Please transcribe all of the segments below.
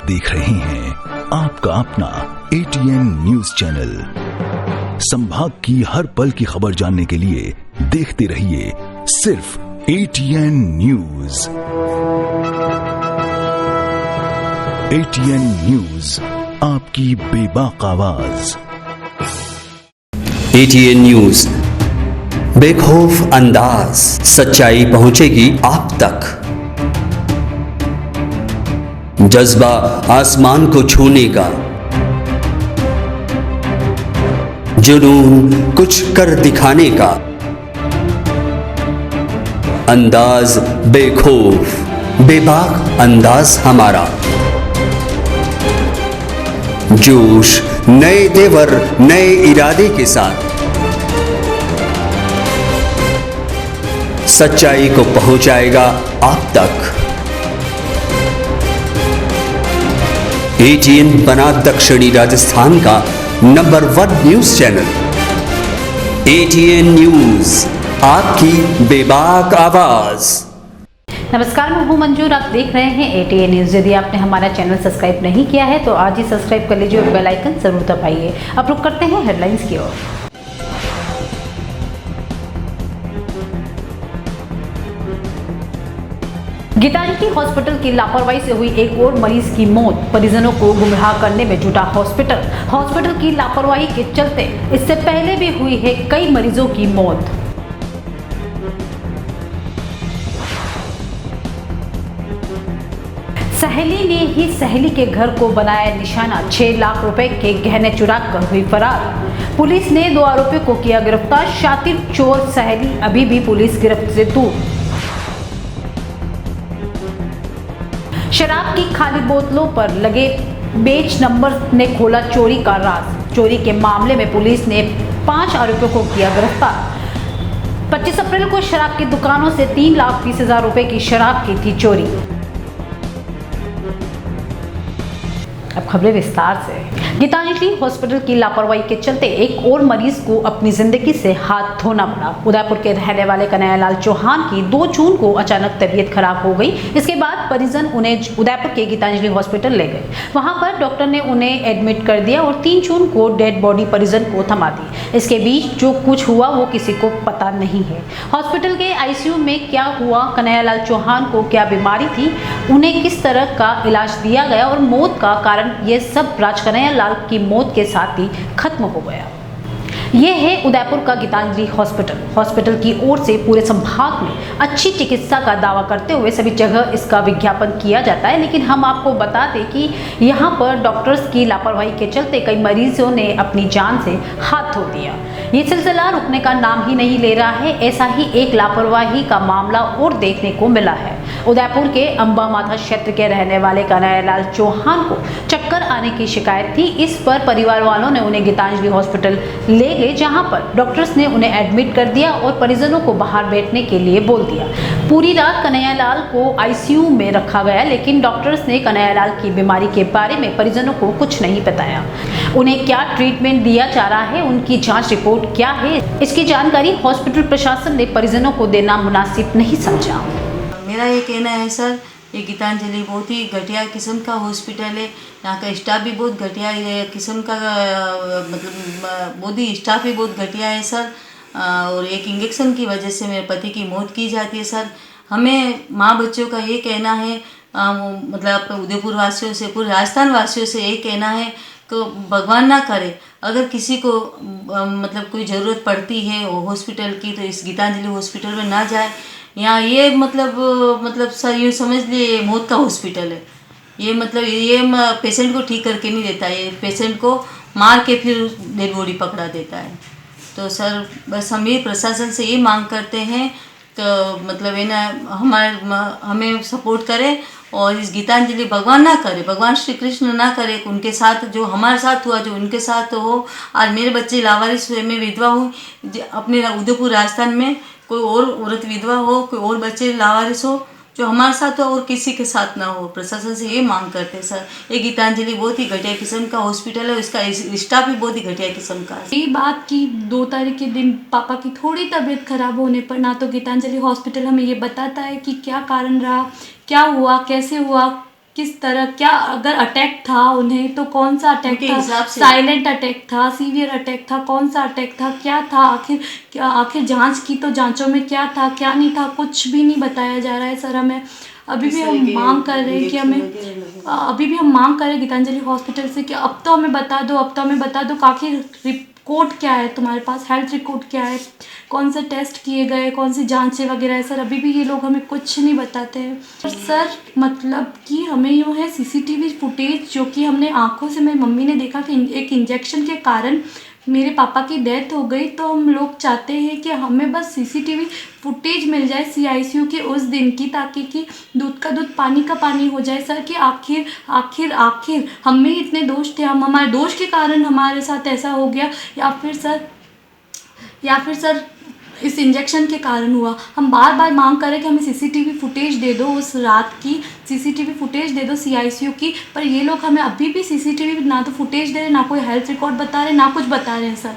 देख रहे हैं आपका अपना ATN न्यूज चैनल। संभाग की हर पल की खबर जानने के लिए देखते रहिए सिर्फ ATN न्यूज। ATN न्यूज, आपकी बेबाक आवाज। ATN न्यूज, बेखौफ अंदाज, सच्चाई पहुंचेगी आप तक। जज्बा आसमान को छूने का, जुनून कुछ कर दिखाने का, अंदाज बेखौफ, बेबाक अंदाज हमारा। जोश नए तेवर, नए इरादे के साथ सच्चाई को पहुंचाएगा आप तक। ATN बना दक्षिणी राजस्थान का number 1 news channel. ATN news, आपकी बेबाक आवाज। नमस्कार, मैं हूं मंजूर, आप देख रहे हैं ATN न्यूज। यदि आपने हमारा चैनल सब्सक्राइब नहीं किया है तो आज ही सब्सक्राइब कर लीजिए और बेल आइकन जरूर दबाइए। अब रुक करते हैं हेडलाइंस की ओर। गीतांजलि हॉस्पिटल की लापरवाही से हुई एक और मरीज की मौत। परिजनों को गुमराह करने में जुटा हॉस्पिटल की लापरवाही के चलते इससे पहले भी हुई है कई मरीजों की मौत। सहेली ने ही सहेली के घर को बनाया निशाना। 6 लाख रुपए के गहने चुरा कर हुई फरार। पुलिस ने 2 आरोपियों को किया गिरफ्तार। शातिर चोर सहेली अभी भी पुलिस गिरफ्त से दूर। शराब की खाली बोतलों पर लगे बेच नंबर ने खोला चोरी का राज। चोरी के मामले में पुलिस ने 5 आरोपियों को किया गिरफ्तार। 25 अप्रैल को शराब की दुकानों से 3,20,000 रुपए की शराब की थी चोरी। अब खबरें विस्तार से। गीतांजलि हॉस्पिटल की लापरवाही के चलते एक और मरीज को अपनी जिंदगी से हाथ धोना पड़ा। उदयपुर के रहने वाले कन्हैयालाल चौहान की 2 जून को अचानक तबीयत खराब हो गई। इसके बाद परिजन उन्हें उदयपुर के गीतांजलि हॉस्पिटल ले गए। वहां पर डॉक्टर ने उन्हें एडमिट कर दिया और 3 जून को डेड बॉडी परिजन को थमा दी। इसके बीच जो कुछ हुआ वो किसी को पता नहीं है। हॉस्पिटल के ICU में क्या हुआ, कन्हैयालाल चौहान को क्या बीमारी थी, उन्हें किस तरह का इलाज दिया गया और मौत का कारण, ये सब राज कन्हैयालाल की मौत के साथ ही खत्म हो गया। यह है उदयपुर का गीतांजलि हॉस्पिटल की ओर से पूरे संभाग में अच्छी चिकित्सा का दावा करते हुए सभी जगह इसका विज्ञापन किया जाता है। लेकिन हम आपको बता दें कि यहाँ पर डॉक्टर्स की लापरवाही के चलते कई मरीजों ने अपनी जान से हाथ धो दिया। ये सिलसिला रुकने का नाम ही नहीं ले रहा है। ऐसा ही एक लापरवाही का मामला और देखने को मिला है। उदयपुर के अंबा माथा क्षेत्र के रहने वाले कन्हैयालाल चौहान को चक्कर आने की शिकायत थी। इस पर परिवार वालों ने उन्हें गीतांजलि हॉस्पिटल ले गए, जहां पर डॉक्टर्स ने उन्हें एडमिट कर दिया और परिजनों को बाहर बैठने के लिए बोल दिया। पूरी रात कन्हैयालाल को ICU में रखा गया, लेकिन डॉक्टर्स ने कन्हैयालाल की बीमारी के बारे में परिजनों को कुछ नहीं बताया। उन्हें क्या ट्रीटमेंट दिया जा रहा है, उनकी जांच रिपोर्ट क्या है, इसकी जानकारी हॉस्पिटल प्रशासन ने परिजनों को देना मुनासिब नहीं समझा। मेरा ये कहना है सर, ये गीतांजलि बहुत ही घटिया किस्म का हॉस्पिटल है। यहाँ का स्टाफ भी बहुत घटिया किस्म का, मतलब बहुत ही स्टाफ भी बहुत घटिया है सर। और एक इंजेक्शन की वजह से मेरे पति की मौत की जाती है सर। हमें माँ बच्चों का ये कहना है, मतलब उदयपुर वासियों से, पूरे राजस्थान वासियों से ये कहना है कि भगवान ना करे, अगर किसी को मतलब कोई ज़रूरत पड़ती है हॉस्पिटल की तो इस गीतांजलि हॉस्पिटल में ना जाए। यहाँ ये मतलब सर ये समझ लिए मौत का हॉस्पिटल है। ये मतलब ये पेशेंट को ठीक करके नहीं देता, ये पेशेंट को मार के फिर डेड बॉडी पकड़ा देता है। तो सर बस हम ये प्रशासन से ये मांग करते हैं तो मतलब ये ना हमें सपोर्ट करें और इस गीतांजलि भगवान ना करे, भगवान श्री कृष्ण ना करे उनके साथ जो हमारे साथ हुआ, जो उनके साथ हो। आज मेरे बच्चे लावारिस हुए, मैं विधवा हूँ। अपने उदयपुर राजस्थान में कोई और औरत विधवा हो, कोई और बच्चे लावारिस हो, जो हमारे साथ हो और किसी के साथ ना हो। प्रशासन से ये मांग करते हैं सर। ये गीतांजलि बहुत ही घटिया किस्म का हॉस्पिटल है, इसका स्टाफ भी बहुत ही घटिया किस्म का है। ये बात की 2 तारीख के दिन पापा की थोड़ी तबीयत खराब होने पर ना तो गीतांजलि हॉस्पिटल हमें ये बताता है कि क्या कारण रहा, क्या हुआ, कैसे हुआ, किस तरह, क्या अगर अटैक था उन्हें तो कौन सा अटैक उनके था, हिसाब से। साइलेंट अटैक था, सीवियर अटैक था, कौन सा अटैक था, क्या था, आखिर जांच की तो जांचों में क्या था क्या नहीं था, कुछ भी नहीं बताया जा रहा है सर। हमें अभी भी हम मांग कर रहे हैं कि अभी भी हम मांग कर रहे हैं गीतांजलि हॉस्पिटल से कि अब तो हमें बता दो, अब तो हमें बता दो कि आखिर रिपोर्ट क्या है तुम्हारे पास, हेल्थ रिपोर्ट क्या है, कौन से टेस्ट किए गए, कौन सी जांचें वगैरह है सर। अभी भी ये लोग हमें कुछ नहीं बताते हैं सर। मतलब कि हमें यूँ है सीसीटीवी फुटेज जो कि हमने आंखों से, मेरी मम्मी ने देखा कि एक इंजेक्शन के कारण मेरे पापा की डेथ हो गई, तो हम लोग चाहते हैं कि हमें बस सीसीटीवी फुटेज मिल जाए CICU के उस दिन की, ताकि कि दूध का दूध पानी का पानी हो जाए सर। कि आखिर आखिर आखिर हम में इतने दोष थे, हम हमारे दोष के कारण हमारे साथ ऐसा हो गया, या फिर सर इस इंजेक्शन के कारण हुआ। हम बार बार मांग करें कि हमें सीसीटीवी फुटेज दे दो, उस रात की सीसीटीवी फुटेज दे दो CICU की, पर ये लोग हमें अभी भी सीसीटीवी ना तो फुटेज दे रहे, ना कोई हेल्थ रिकॉर्ड बता रहे, ना कुछ बता रहे हैं सर।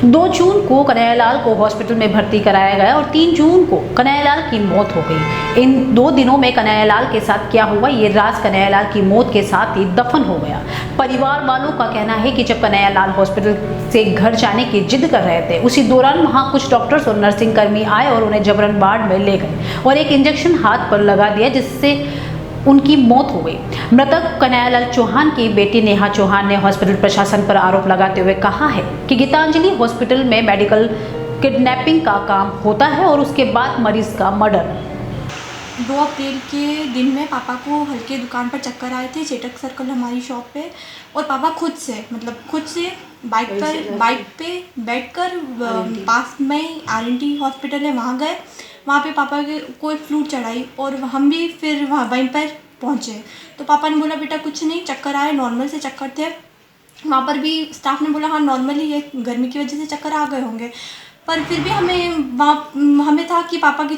2 जून को कन्हैयालाल को हॉस्पिटल में भर्ती कराया गया और 3 जून को कन्हैयालाल की मौत हो गई। इन 2 दिनों में कन्हैयालाल के साथ क्या हुआ, ये राज कन्हैयालाल की मौत के साथ ही दफन हो गया। परिवार वालों का कहना है कि जब कन्हैयालाल हॉस्पिटल से घर जाने की जिद कर रहे थे, उसी दौरान वहां कुछ डॉक्टर्स और नर्सिंग कर्मी आए और उन्हें जबरन वार्ड में ले गए और एक इंजेक्शन हाथ पर लगा दिया, जिससे उनकी मौत हो गई। मृतक कन्हैयालाल चौहान की बेटी नेहा चौहान ने हॉस्पिटल प्रशासन पर आरोप लगाते हुए कहा है कि गीतांजलि हॉस्पिटल में मेडिकल किडनैपिंग का काम होता है और उसके बाद मरीज का मर्डर। 2 अप्रैल के दिन में पापा को हल्के दुकान पर चक्कर आए थे, चेटक सर्कल हमारी शॉप पे, और पापा खुद से बाइक पे बैठकर पास में RNT हॉस्पिटल है वहाँ गए। वहाँ पे पापा को एक फ्लूट चढ़ाई और हम भी फिर वहीं पर पहुँचे। तो पापा ने बोला बेटा कुछ नहीं, चक्कर आए, नॉर्मल से चक्कर थे। वहाँ पर भी स्टाफ ने बोला हाँ नॉर्मल ही है, गर्मी की वजह से चक्कर आ गए होंगे। पर फिर भी हमें था कि पापा की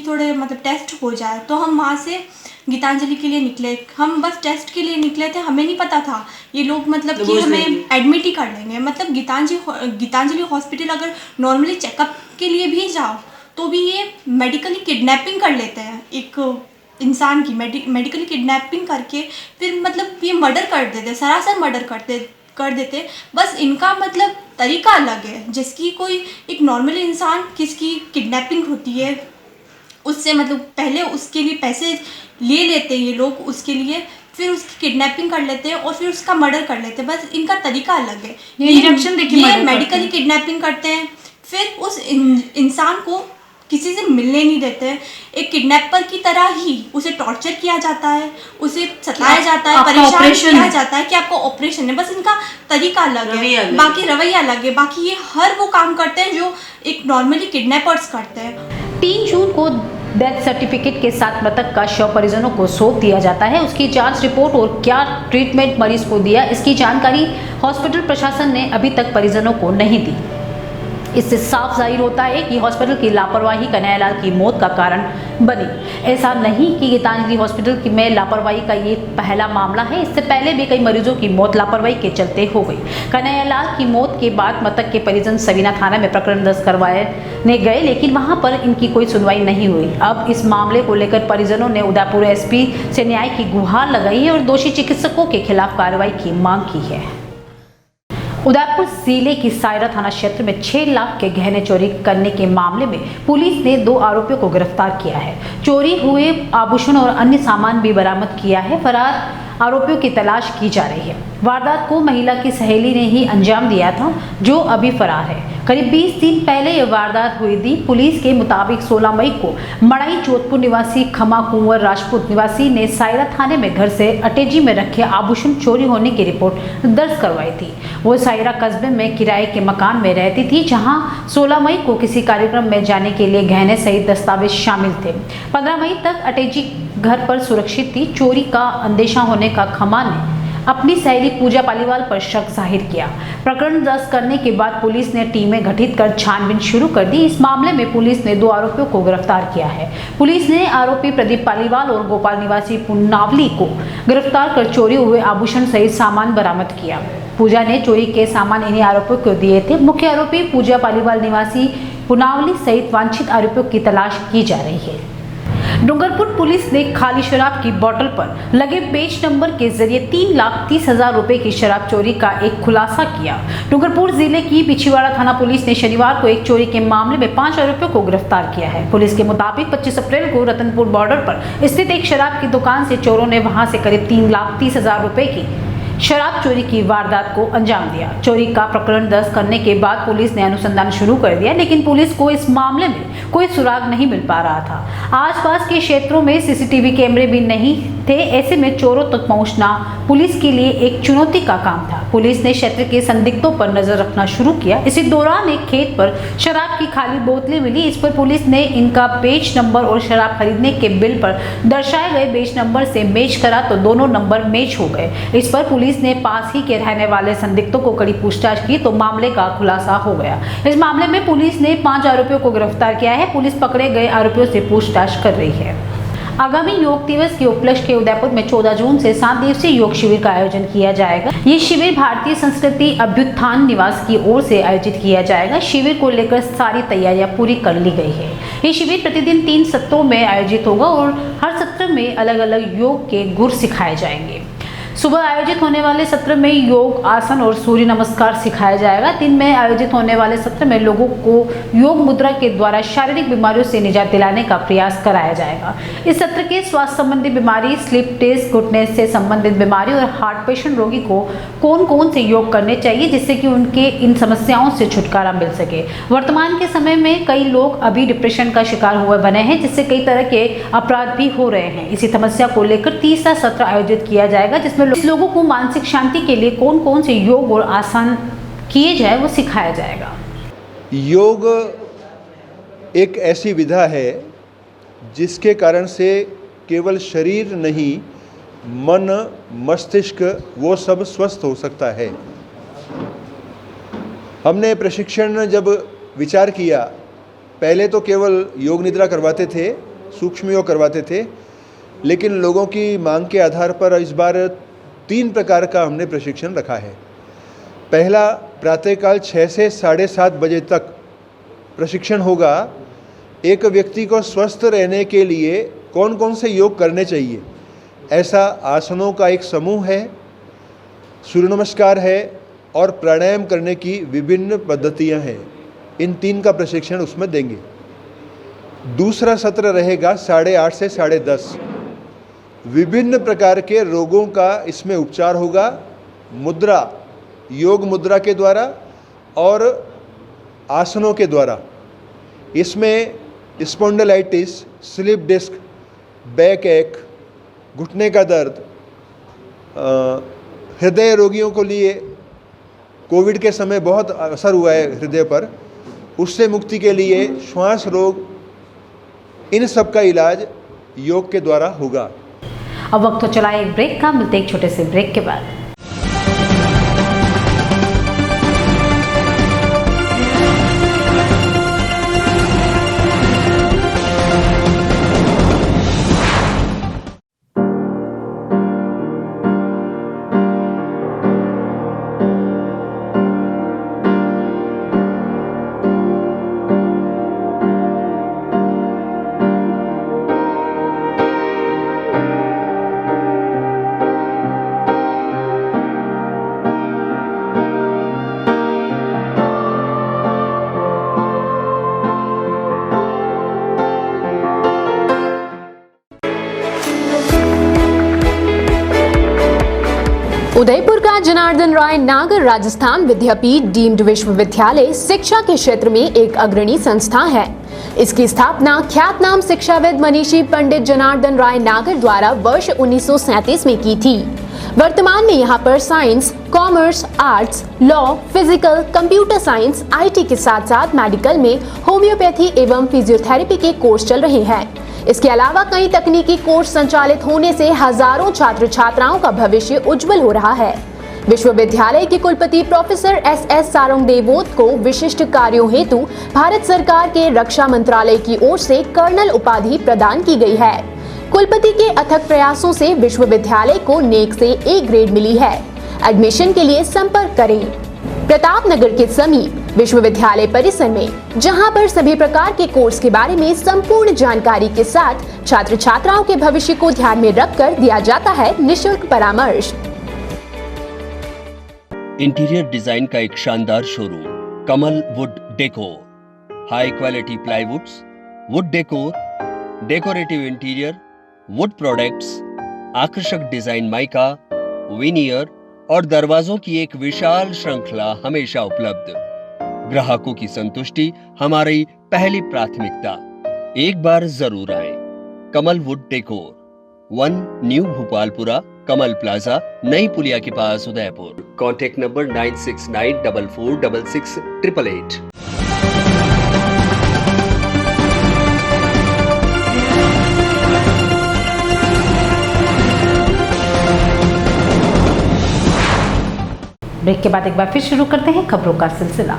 थोड़े मतलब टेस्ट हो जाए, तो हम वहाँ से गीतांजलि के लिए निकले। हम बस टेस्ट के लिए निकले थे, हमें नहीं पता था ये लोग मतलब कि हमें एडमिट ही कर लेंगे। मतलब गीतांजलि हॉस्पिटल अगर नॉर्मली चेकअप के लिए भी जाओ तो भी ये मेडिकली किडनैपिंग कर लेते हैं एक इंसान की, मेडिकली किडनैपिंग करके फिर मतलब ये मर्डर कर देते, सरासर मर्डर कर देते। बस इनका मतलब तरीका अलग है, जिसकी कोई एक नॉर्मल इंसान किसकी किडनैपिंग होती है उससे मतलब पहले उसके लिए पैसे ले लेते हैं ये लोग उसके लिए, फिर उसकी किडनैपिंग कर लेते हैं और फिर उसका मर्डर कर लेते हैं। बस इनका तरीका अलग है। ये इंजेक्शन देके ये मेडिकली किडनैपिंग करते हैं, फिर उस इंसान को किसी से मिलने नहीं देते। एक किडनैपर की तरह ही उसे टॉर्चर किया जाता है, उसे सताया जाता है, परेशान किया जाता है कि आपका ऑपरेशन है। बस इनका तरीका अलग है, बाकी रवैया अलग है। बाकी ये हर वो काम करते हैं जो एक नॉर्मली किडनैपर्स करते हैं। 3 जून को डेथ सर्टिफिकेट के साथ मृतक का शव परिजनों को सौंप दिया जाता है। उसकी जांच रिपोर्ट और क्या ट्रीटमेंट मरीज को दिया, इसकी जानकारी हॉस्पिटल प्रशासन ने अभी तक परिजनों को नहीं दी। इससे साफ जाहिर होता है कि हॉस्पिटल की लापरवाही कन्हैयालाल की मौत का कारण बनी। ऐसा नहीं कि गीतांजलि हॉस्पिटल में लापरवाही का ये पहला मामला है, इससे पहले भी कई मरीजों की मौत लापरवाही के चलते हो गई। कन्हैयालाल की मौत के बाद मृतक के परिजन सवीना थाना में प्रकरण दर्ज करवाने गए, लेकिन वहां पर इनकी कोई सुनवाई नहीं हुई। अब इस मामले को लेकर परिजनों ने उदयपुर SP से न्याय की गुहार लगाई है और दोषी चिकित्सकों के खिलाफ कार्रवाई की मांग की है। उदयपुर जिले की सायरा थाना क्षेत्र में 6 लाख के गहने चोरी करने के मामले में पुलिस ने 2 आरोपियों को गिरफ्तार किया है। चोरी हुए आभूषण और अन्य सामान भी बरामद किया है। फरार आरोपियों की तलाश की जा रही है। वारदात को महिला की सहेली ने ही अंजाम दिया था, जो अभी फरार है। करीब 20 दिन पहले ये वारदात हुई थी। पुलिस के मुताबिक 16 मई को मड़ाई जोधपुर निवासी खमा कुंवर राजपूत निवासी ने सायरा थाने में घर से अटेजी में रखे आभूषण चोरी होने की रिपोर्ट दर्ज करवाई थी। वो सायरा कस्बे में किराए के मकान में रहती थी, जहां 16 मई को किसी कार्यक्रम में जाने के लिए गहने सहित दस्तावेज शामिल थे। 15 मई तक अटेजी घर पर सुरक्षित थी। चोरी का अंदेशा होने का खमा ने अपनी सहेली पूजा पालीवाल पर शक जाहिर किया। प्रकरण दर्ज करने के बाद पुलिस ने टीमें गठित कर छानबीन शुरू कर दी। इस मामले में पुलिस ने 2 आरोपियों को गिरफ्तार किया है। पुलिस ने आरोपी प्रदीप पालीवाल और गोपाल निवासी पुनावली को गिरफ्तार कर चोरी हुए आभूषण सहित सामान बरामद किया। पूजा ने चोरी के सामान इन्हीं आरोपियों को दिए थे। मुख्य आरोपी पूजा पालीवाल निवासी पुनावली सहित वांछित आरोपियों की तलाश की जा रही है। डूंगरपुर पुलिस ने खाली शराब की बोतल पर लगे पेज नंबर के जरिए 3,30,000 रुपए की शराब चोरी का एक खुलासा किया। डूंगरपुर जिले की पिछीवाड़ा थाना पुलिस ने शनिवार को एक चोरी के मामले में 5 आरोपियों को गिरफ्तार किया है। पुलिस के मुताबिक 25 अप्रैल को रतनपुर बॉर्डर पर स्थित एक शराब की दुकान से चोरों ने वहां से करीब 3,30,000 रुपए की शराब चोरी की वारदात को अंजाम दिया। चोरी का प्रकरण दर्ज करने के बाद पुलिस ने अनुसंधान शुरू कर दिया, लेकिन पुलिस को इस मामले में कोई सुराग नहीं मिल पा रहा था। आसपास के क्षेत्रों में सीसीटीवी कैमरे भी नहीं थे। ऐसे में चोरों तक पहुंचना पुलिस के लिए एक चुनौती का काम था। पुलिस ने क्षेत्र के संदिग्धों पर नजर रखना शुरू किया। इसी दौरान एक खेत पर शराब की खाली बोतलें मिली। इस पर पुलिस ने इनका पेज नंबर और शराब खरीदने के बिल पर दर्शाए गए पेज नंबर से मैच करा तो दोनों नंबर मैच हो गए। इस पर पुलिस ने पास ही के रहने वाले संदिग्धों को कड़ी पूछताछ की तो मामले का खुलासा हो गया। इस मामले में पुलिस ने 5 आरोपियों को गिरफ्तार किया है। पुलिस पकड़े गए आरोपियों से पूछताछ कर रही है। आगामी योग दिवस के उपलक्ष्य के उदयपुर में 14 जून से 7 दिवसीय योग शिविर का आयोजन किया जाएगा। ये शिविर भारतीय संस्कृति अभ्युत्थान निवास की ओर से आयोजित किया जाएगा। शिविर को लेकर सारी तैयारियां पूरी कर ली गई है। ये शिविर प्रतिदिन 3 सत्रों में आयोजित होगा और हर सत्र में अलग अलग योग के गुर सिखाए जाएंगे। सुबह आयोजित होने वाले सत्र में योग, आसन और सूर्य नमस्कार सिखाया जाएगा। दिन में आयोजित होने वाले सत्र में लोगों को योग मुद्रा के द्वारा शारीरिक बीमारियों से निजात दिलाने का प्रयास कराया जाएगा। इस सत्र के स्वास्थ्य संबंधी बीमारी, स्लिप डिस्क, घुटने से संबंधित बीमारी और हार्ट पेशेंट रोगी को कौन कौन से योग करने चाहिए जिससे कि उनके इन समस्याओं से छुटकारा मिल सके। वर्तमान के समय में कई लोग अभी डिप्रेशन का शिकार हुए बने हैं, जिससे कई तरह के अपराध भी हो रहे हैं। इसी समस्या को लेकर 30वां सत्र आयोजित किया जाएगा, जिसमें लोगों को मानसिक शांति के लिए कौन कौन से योग और आसन किए जाए वो सिखाया जाएगा। योग एक ऐसी विधा है जिसके कारण से केवल शरीर नहीं, मन, मस्तिष्क वो सब स्वस्थ हो सकता है। हमने प्रशिक्षण जब विचार किया, पहले तो केवल योग निद्रा करवाते थे, सूक्ष्म योग करवाते थे, लेकिन लोगों की मांग के आधार पर इस बार 3 प्रकार का हमने प्रशिक्षण रखा है। पहला, प्रातःकाल 6 से 7:30 बजे तक प्रशिक्षण होगा। एक व्यक्ति को स्वस्थ रहने के लिए कौन कौन से योग करने चाहिए, ऐसा आसनों का एक समूह है, सूर्य नमस्कार है और प्राणायाम करने की विभिन्न पद्धतियां हैं। इन 3 का प्रशिक्षण उसमें देंगे। दूसरा सत्र रहेगा 8:30 से 10:30। विभिन्न प्रकार के रोगों का इसमें उपचार होगा, मुद्रा, योग मुद्रा के द्वारा और आसनों के द्वारा। इसमें स्पॉन्डिलाइटिस, स्लिप डिस्क, बैक एक, घुटने का दर्द, हृदय रोगियों को लिए कोविड के समय बहुत असर हुआ है हृदय पर, उससे मुक्ति के लिए श्वास रोग, इन सब का इलाज योग के द्वारा होगा। अब वक्त तो चला एक ब्रेक का, मिलते एक छोटे से ब्रेक के बाद। उदयपुर का जनार्दन राय नागर राजस्थान विद्यापीठ डीम्ड विश्वविद्यालय शिक्षा के क्षेत्र में एक अग्रणी संस्था है। इसकी स्थापना ख्यातनाम शिक्षाविद मनीषी पंडित जनार्दन राय नागर द्वारा वर्ष 1937 में की थी। वर्तमान में यहाँ पर science, commerce, arts, law, physical, computer science, IT के साथ साथ मेडिकल में होम्योपैथी एवं फिजियोथेरेपी के कोर्स चल रहे हैं। इसके अलावा कई तकनीकी कोर्स संचालित होने से हजारों छात्र छात्राओं का भविष्य उज्जवल हो रहा है। विश्वविद्यालय के कुलपति प्रोफेसर एस सारंगदेवोत को विशिष्ट कार्यों हेतु भारत सरकार के रक्षा मंत्रालय की ओर से कर्नल उपाधि प्रदान की गई है। कुलपति के अथक प्रयासों से विश्वविद्यालय को नेक से A ग्रेड मिली है। एडमिशन के लिए संपर्क करें प्रताप नगर के समीप विश्वविद्यालय परिसर में, जहां पर सभी प्रकार के कोर्स के बारे में संपूर्ण जानकारी के साथ छात्र छात्राओं के भविष्य को ध्यान में रखकर दिया जाता है निःशुल्क परामर्श। इंटीरियर डिजाइन का एक शानदार showroom Kamal wood decor, high quality प्लाईवुड्स, would decor, decorative interior, would products, आकर्षक डिजाइन माइका, विनियर और दरवाजों की एक विशाल श्रृंखला हमेशा उपलब्ध। ग्राहकों की संतुष्टि हमारी पहली प्राथमिकता। एक बार जरूर आए। Kamal wood decor, 1 new Bhopalpura, Kamal plaza, नई पुलिया के पास, उदयपुर। Contact number 9694466888। ब्रेक के बाद एक बार फिर शुरू करते हैं खबरों का सिलसिला।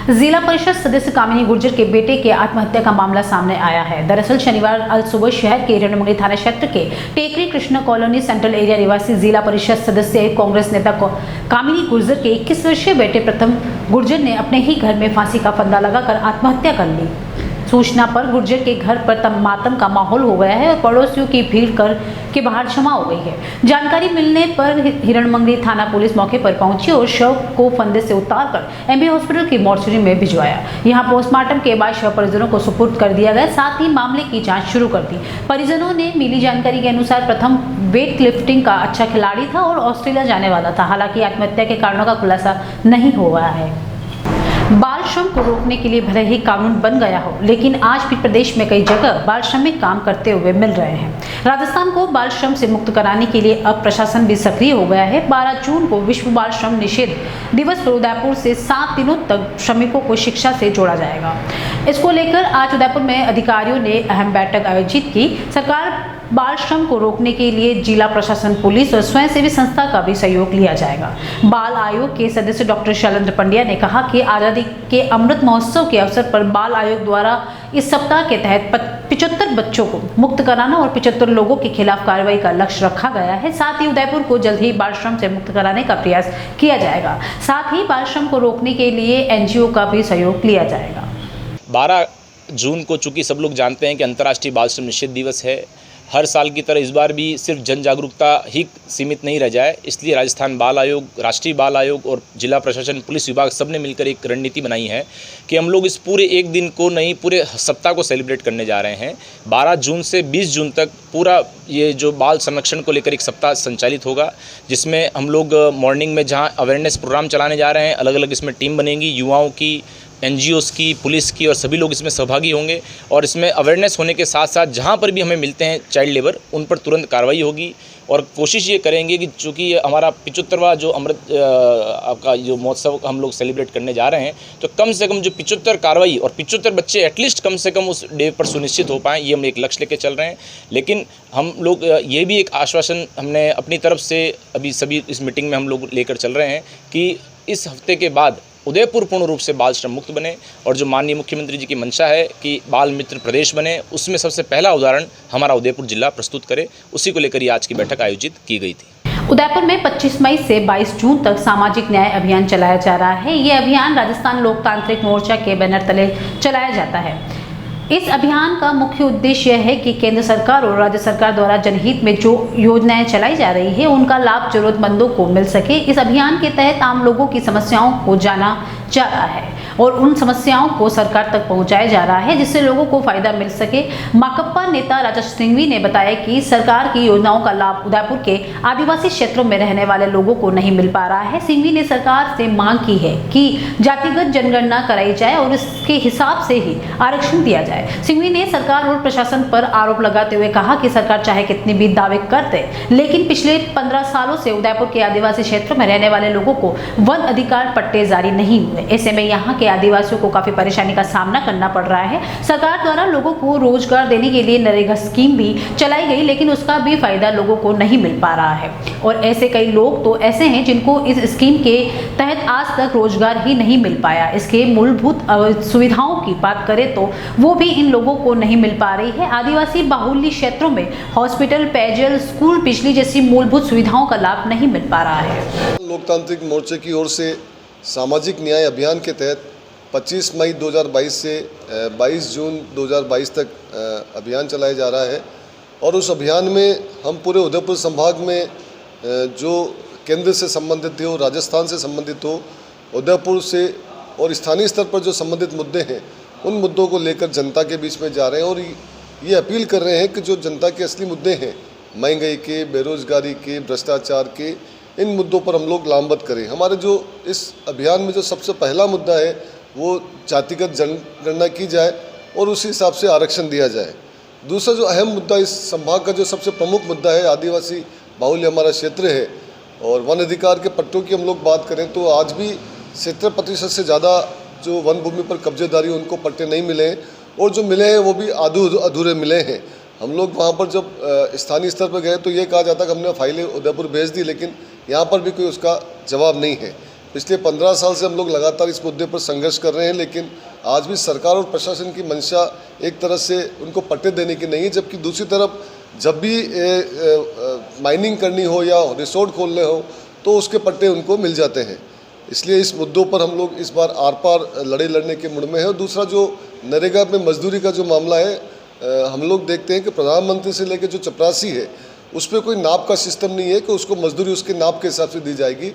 जिला परिषद सदस्य कामिनी गुर्जर के बेटे के आत्महत्या का मामला सामने आया है। दरअसल शनिवार अल सुबह शहर के हिरणमंगरी थाना क्षेत्र के टेकरी कृष्णा कॉलोनी सेंट्रल एरिया निवासी जिला परिषद सदस्य कांग्रेस नेता कामिनी गुर्जर के 21 वर्षीय बेटे प्रथम गुर्जर ने अपने ही घर में फांसी का फंदा लगाकर आत्महत्या कर ली। सूचना पर गुर्जर के घर पर मातम का माहौल हो गया है और पड़ोसियों की भीड़ के बाहर जमा हो गई है। जानकारी मिलने पर हिरणमंगरी थाना पुलिस मौके पर पहुंची और शव को फंदे से उतारकर एमबी हॉस्पिटल की मोर्चरी में भिजवाया। यहां पोस्टमार्टम के बाद शव परिजनों को सुपुर्द कर दिया गया, साथ ही मामले की जांच शुरू कर दी। परिजनों ने मिली जानकारी के अनुसार प्रथम वेट लिफ्टिंग का अच्छा खिलाड़ी था और ऑस्ट्रेलिया जाने वाला था। हालांकि आत्महत्या के कारणों का खुलासा नहीं हुआ है। बाल श्रम को रोकने के लिए भले ही कानून बन गया हो, लेकिन आज भी प्रदेश में कई जगह बाल श्रमिक काम करते हुए मिल रहे हैं। राजस्थान को बाल श्रम से मुक्त कराने के लिए अब प्रशासन भी सक्रिय हो गया है। 12 जून को विश्व बाल श्रम निषेध दिवस पर उदयपुर से 7 दिनों तक श्रमिकों को शिक्षा से जोड़ा जाएगा। इसको लेकर आज उदयपुर में अधिकारियों ने अहम बैठक आयोजित की। सरकार बाल श्रम को रोकने के लिए जिला प्रशासन, पुलिस और स्वयंसेवी संस्था का भी सहयोग लिया जाएगा। बाल आयोग के सदस्य डॉक्टर शैलेंद्र पंड्या ने कहा कि आजादी के अमृत महोत्सव के अवसर पर बाल आयोग द्वारा इस सप्ताह के तहत 75 बच्चों को मुक्त कराना और 75 लोगों के खिलाफ कार्रवाई का लक्ष्य रखा गया है। साथ ही उदयपुर को जल्द ही बाल श्रम से मुक्त कराने का प्रयास किया जाएगा। साथ ही बाल श्रम को रोकने के लिए एनजीओ का भी सहयोग लिया जाएगा। 12 जून को चूंकि सब लोग जानते हैं कि अंतर्राष्ट्रीय बाल श्रम निषेध दिवस है, हर साल की तरह इस बार भी सिर्फ जन जागरूकता ही सीमित नहीं रह जाए, इसलिए राजस्थान बाल आयोग, राष्ट्रीय बाल आयोग और जिला प्रशासन, पुलिस विभाग सब ने मिलकर एक रणनीति बनाई है कि हम लोग इस पूरे एक दिन को नहीं, पूरे सप्ताह को सेलिब्रेट करने जा रहे हैं। 12 जून से 20 जून तक पूरा ये जो बाल संरक्षण को लेकर एक सप्ताह संचालित होगा, जिसमें हम लोग मॉर्निंग में जहाँ अवेयरनेस प्रोग्राम चलाने जा रहे हैं, अलग अलग इसमें टीम बनेगी, युवाओं की, एनजीओस की, पुलिस की, और सभी लोग इसमें सहभागी होंगे। और इसमें अवेयरनेस होने के साथ साथ जहाँ पर भी हमें मिलते हैं चाइल्ड लेबर, उन पर तुरंत कार्रवाई होगी। और कोशिश ये करेंगे कि चूँकि ये हमारा 75वां जो अमृत आपका जो महोत्सव हम लोग सेलिब्रेट करने जा रहे हैं, तो कम से कम जो 75 कार्रवाई और 75 बच्चे एटलीस्ट कम से कम उस डे पर सुनिश्चित हो पाएँ, ये हम एक लक्ष्य लेके चल रहे हैं। लेकिन हम लोग ये भी एक आश्वासन हमने अपनी तरफ से अभी सभी इस मीटिंग में हम लोग लेकर चल रहे हैं कि इस हफ्ते के बाद उदयपुर पूर्ण रूप से बाल श्रम मुक्त बने। और जो माननीय मुख्यमंत्री जी की मंशा है कि बाल मित्र प्रदेश बने, उसमें सबसे पहला उदाहरण हमारा उदयपुर जिला प्रस्तुत करे, उसी को लेकर ये आज की बैठक आयोजित की गई थी। उदयपुर में 25 मई से 22 जून तक सामाजिक न्याय अभियान चलाया जा रहा है। ये अभियान राजस्थान लोकतांत्रिक मोर्चा के बैनर तले चलाया जाता है। इस अभियान का मुख्य उद्देश्य यह है कि केंद्र सरकार और राज्य सरकार द्वारा जनहित में जो योजनाएं चलाई जा रही है, उनका लाभ जरूरतमंदों को मिल सके। इस अभियान के तहत आम लोगों की समस्याओं को जाना जा रहा है और उन समस्याओं को सरकार तक पहुंचाया जा रहा है, जिससे लोगों को फायदा मिल सके। माकपा नेता राजा सिंघवी ने बताया कि सरकार की योजनाओं का लाभ उदयपुर के आदिवासी क्षेत्रों में रहने वाले लोगों को नहीं मिल पा रहा है। सिंघवी ने सरकार से मांग की है कि जातिगत जनगणना कराई जाए और इसके हिसाब से ही आरक्षण दिया जाए। सिंघवी ने सरकार और प्रशासन पर आरोप लगाते हुए कहा कि सरकार चाहे कितने भी दावे कर दे, लेकिन पिछले 15 सालों से उदयपुर के आदिवासी क्षेत्रों में रहने वाले लोगों को वन अधिकार पट्टे जारी नहीं हुए। ऐसे में यहाँ के आदिवासियों को काफी परेशानी का सामना करना पड़ रहा है। सरकार द्वारा लोगों को रोजगार देने के लिए नरेगा स्कीम भी चलाई गई, लेकिन उसका भी फायदा लोगों को नहीं मिल पा रहा है। और ऐसे कई लोग तो ऐसे हैं जिनको इस स्कीम के तहत आज तक रोजगार ही नहीं मिल पाया। इसके मूलभूत सुविधाओं की बात करें तो वो भी इन लोगों को नहीं मिल पा रही है। आदिवासी बाहुल्य क्षेत्रों में हॉस्पिटल, पेयजल, स्कूल, बिजली जैसी मूलभूत सुविधाओं का लाभ नहीं मिल पा रहा है। लोकतांत्रिक मोर्चे की ओर से सामाजिक न्याय अभियान के तहत 25 मई 2022 से 22 जून 2022 तक अभियान चलाया जा रहा है और उस अभियान में हम पूरे उदयपुर संभाग में जो केंद्र से संबंधित हो, राजस्थान से संबंधित हो, उदयपुर से और स्थानीय स्तर पर जो संबंधित मुद्दे हैं उन मुद्दों को लेकर जनता के बीच में जा रहे हैं और ये अपील कर रहे हैं कि जो जनता के असली मुद्दे हैं, महंगाई के, बेरोजगारी के, भ्रष्टाचार के, इन मुद्दों पर हम लोग लामबंद करें। हमारे जो इस अभियान में जो सबसे पहला मुद्दा है वो जातिगत जनगणना की जाए और उसी हिसाब से आरक्षण दिया जाए। दूसरा जो अहम मुद्दा इस संभाग का जो सबसे प्रमुख मुद्दा है, आदिवासी बाहुल्य हमारा क्षेत्र है और वन अधिकार के पट्टों की हम लोग बात करें तो आज भी 70% से ज़्यादा जो वन भूमि पर कब्जेदारी उनको पट्टे नहीं मिले हैं और जो मिले हैं वो भी अधूरे मिले हैं। हम लोग वहाँ पर जब स्थानीय स्तर पर गए तो ये कहा जाता कि हमने फाइलें उदयपुर भेज दी, लेकिन यहाँ पर भी कोई उसका जवाब नहीं है। पिछले 15 साल से हम लोग लगातार इस मुद्दे पर संघर्ष कर रहे हैं, लेकिन आज भी सरकार और प्रशासन की मंशा एक तरह से उनको पट्टे देने की नहीं है, जबकि दूसरी तरफ जब भी माइनिंग करनी हो या रिसोर्ट खोलने हो तो उसके पट्टे उनको मिल जाते हैं। इसलिए इस मुद्दों पर हम लोग इस बार आर पार लड़ाई लड़ने के मूड में है। और दूसरा जो नरेगा में मजदूरी का जो मामला है, हम लोग देखते हैं कि प्रधानमंत्री से लेकर जो चपरासी है उस पर कोई नाप का सिस्टम नहीं है कि उसको मजदूरी उसके नाप के हिसाब से दी जाएगी।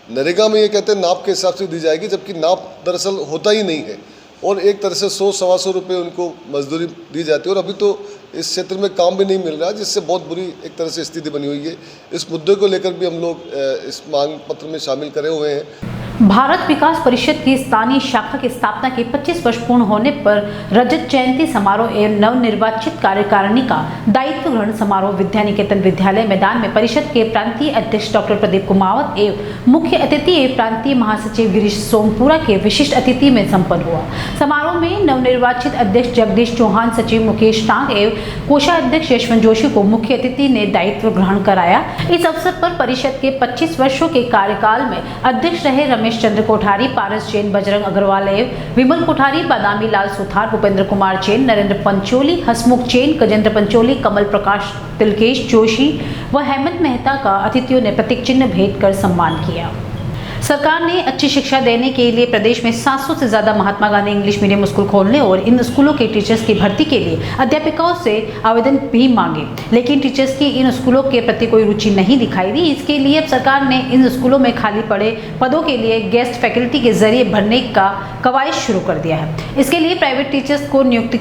नरेगा में ये कहते हैं नाप के हिसाब से दी जाएगी, जबकि नाप दरअसल होता ही नहीं है और एक तरह से 100-125 रुपये उनको मजदूरी दी जाती है और अभी तो इस क्षेत्र में काम भी नहीं मिल रहा, जिससे बहुत बुरी एक तरह से स्थिति बनी हुई है। इस मुद्दे को लेकर भी हम लोग इस मांग पत्र में शामिल करे हुए हैं। भारत विकास परिषद की स्थानीय शाखा की स्थापना के 25 वर्ष पूर्ण होने पर रजत जयंती समारोह एवं नवनिर्वाचित कार्यकारिणी का दायित्व ग्रहण समारोह विद्या निकेतन विद्यालय मैदान में परिषद के प्रांतीय अध्यक्ष डॉक्टर प्रदीप कुमावत एवं मुख्य अतिथि एवं प्रांतीय महासचिव गिरीश सोमपुरा के विशिष्ट अतिथि में संपन्न हुआ। समारोह में नवनिर्वाचित अध्यक्ष जगदीश चौहान, सचिव मुकेश टांग एवं कोषाध्यक्ष यशवंत जोशी को मुख्य अतिथि ने दायित्व ग्रहण कराया। इस अवसर पर परिषद के 25 वर्षों के कार्यकाल में अध्यक्ष रहे रमेश चंद्र कोठारी, पारस जैन, बजरंग अग्रवाल एवं विमल कोठारी, बादामी लाल सुथार, भूपेंद्र कुमार जैन, नरेंद्र पंचोली, हसमुख जैन, गजेंद्र पंचोली, कमल प्रकाश, तिलकेश जोशी व हेमंत मेहता का अतिथियों ने प्रतीक चिन्ह भेंट कर सम्मान किया। सरकार ने अच्छी शिक्षा देने के लिए प्रदेश में 700 से ज्यादा Mahatma Gandhi English medium school खोलने और इन स्कूलों के टीचर्स की भर्ती के लिए अध्यापिकाओं से आवेदन भी मांगे, लेकिन टीचर्स की इन स्कूलों के प्रति कोई रुचि नहीं दिखाई दी। इसके लिए अब सरकार ने इन स्कूलों में खाली पड़े पदों के लिए गेस्ट फैकल्टी के जरिए भरने का कवायद शुरू कर दिया है। इसके लिए प्राइवेट टीचर्स को नियुक्ति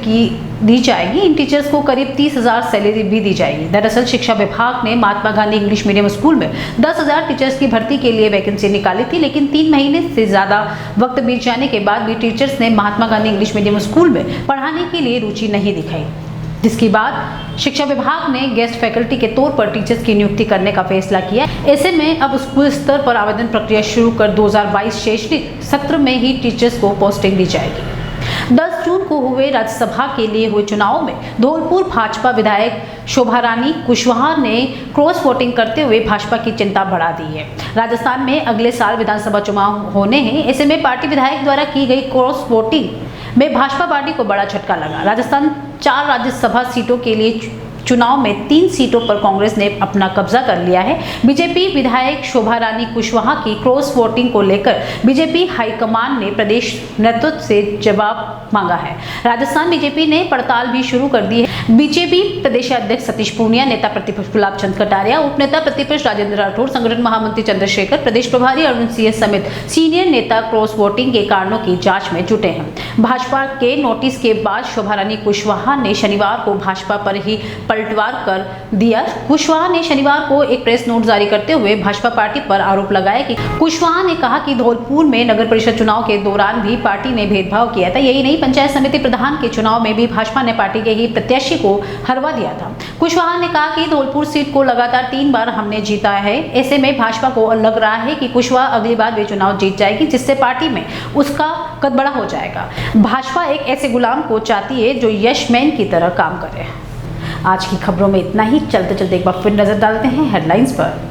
दी जाएगी। इन टीचर्स को करीब 30,000 सैलरी भी दी जाएगी। दरअसल शिक्षा विभाग ने Mahatma Gandhi English medium school में 10,000 टीचर्स की भर्ती के लिए वैकेंसी निकाली थी, लेकिन 3 महीने से ज्यादा वक्त बीत जाने के बाद भी टीचर्स ने Mahatma Gandhi English medium school में पढ़ाने के लिए रुचि नहीं दिखाई, जिसके बाद शिक्षा विभाग ने गेस्ट फैकल्टी के तौर पर टीचर्स की नियुक्ति करने का फैसला किया। ऐसे में अब स्कूल स्तर पर आवेदन प्रक्रिया शुरू कर 2022 शैक्षणिक सत्र में ही टीचर्स को पोस्टिंग दी जाएगी। 10 जून को हुए राज्यसभा के लिए हुए चुनाव में धौलपुर भाजपा विधायक शोभा रानी कुशवाहा ने क्रॉस वोटिंग करते हुए भाजपा की चिंता बढ़ा दी है। राजस्थान में अगले साल विधानसभा चुनाव होने हैं, ऐसे में पार्टी विधायक द्वारा की गई क्रॉस वोटिंग में भाजपा पार्टी को बड़ा झटका लगा। राजस्थान 4 राज्यसभा सीटों के लिए चुनाव में 3 सीटों पर कांग्रेस ने अपना कब्जा कर लिया है। बीजेपी विधायक शोभा रानी कुशवाहा की क्रॉस वोटिंग को लेकर बीजेपी हाईकमान ने प्रदेश नेतृत्व से जवाब मांगा है। राजस्थान बीजेपी ने पड़ताल भी शुरू कर दी है। बीजेपी प्रदेशाध्यक्ष सतीश पूनिया, नेता प्रतिपक्ष गुलाब चंद कटारिया, उपनेता प्रतिपक्ष राजेंद्र राठौर, संगठन महामंत्री चंद्रशेखर, प्रदेश प्रभारी अरुण सिंह समेत सीनियर नेता क्रॉस वोटिंग के कारणों की जांच में जुटे हैं। भाजपा के नोटिस के बाद शोभा रानी कुशवाहा ने शनिवार को भाजपा पर ही पलटवार कर दिया। कुशवाहा ने शनिवार को एक प्रेस नोट जारी करते हुए भाजपा पार्टी पर आरोप लगाया कि कुशवाहा ने कहा कि धौलपुर में नगर परिषद चुनाव के दौरान भी पार्टी ने भेदभाव किया था। यही नहीं, पंचायत समिति प्रधान के चुनाव में भी भाजपा ने पार्टी के ही प्रत्याशी को हरवा दिया था। कुशवाहा ने कहा कि धौलपुर सीट को लगातार 3 बार हमने जीता है। ऐसे में भाजपा को लग रहा है कि कुशवाहा अगली बार वे चुनाव जीत जाएगी, जिससे पार्टी में उसका कद बड़ा हो जाएगा। भाजपा एक ऐसे गुलाम को चाहती है जो यशमैन की तरह काम करे। आज की खबरों में इतना ही। चलते चलते एक बार फिर नजर डालते हैं हेडलाइंस पर।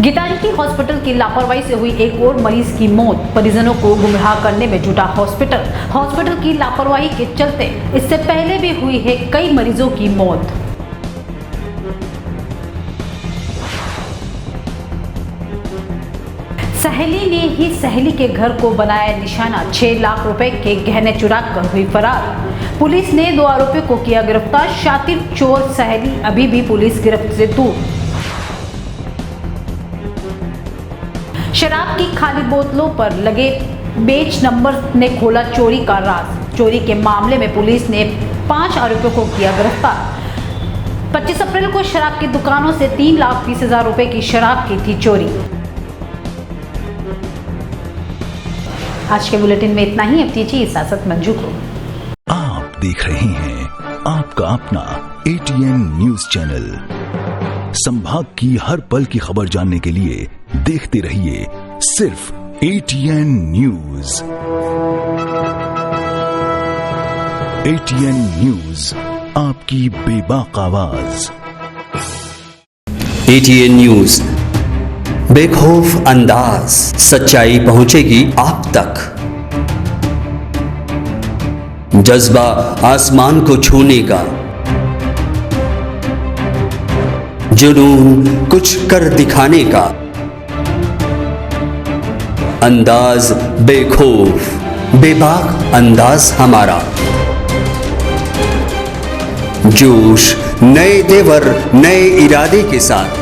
गीतांजलि हॉस्पिटल की लापरवाही से हुई एक और मरीज की मौत। परिजनों को गुमराह करने में जुटा हॉस्पिटल की लापरवाही के चलते इससे पहले भी हुई है कई मरीजों की मौत। सहेली ने ही सहेली के घर को बनाया निशाना, 6 लाख रुपए के गहने चुरा कर हुई फरार। पुलिस ने 2 आरोपियों को किया गिरफ्तार। शातिर चोर सहेली अभी भी पुलिस गिरफ्त से दूर। शराब की खाली बोतलों पर लगे बेच नंबर ने खोला चोरी का राज। चोरी के मामले में पुलिस ने 5 आरोपियों को किया गिरफ्तार। 25 अप्रैल को शराब की दुकानों से 3,20,000 रुपए की शराब की थी चोरी। आज के बुलेटिन में इतना ही। अब दीजिए इजाजत मंजू को। आप देख रहे हैं आपका अपना ATN न्यूज चैनल। संभाग की हर पल की खबर जानने के लिए देखते रहिए सिर्फ ATN न्यूज। ATN न्यूज, आपकी बेबाक आवाज। ATN न्यूज, बेखौफ अंदाज, सच्चाई पहुंचेगी आप तक। जज्बा आसमान को छूने का, जुनून कुछ कर दिखाने का, अंदाज बेखौफ बेबाक अंदाज हमारा। जोश नए तेवर नए इरादे के साथ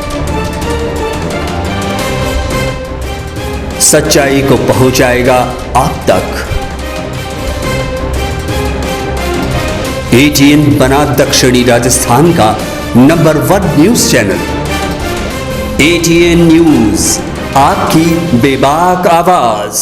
सच्चाई को पहुंचाएगा आप तक। ATN बना दक्षिणी राजस्थान का number 1 news channel. ATN news, आपकी बेबाक आवाज।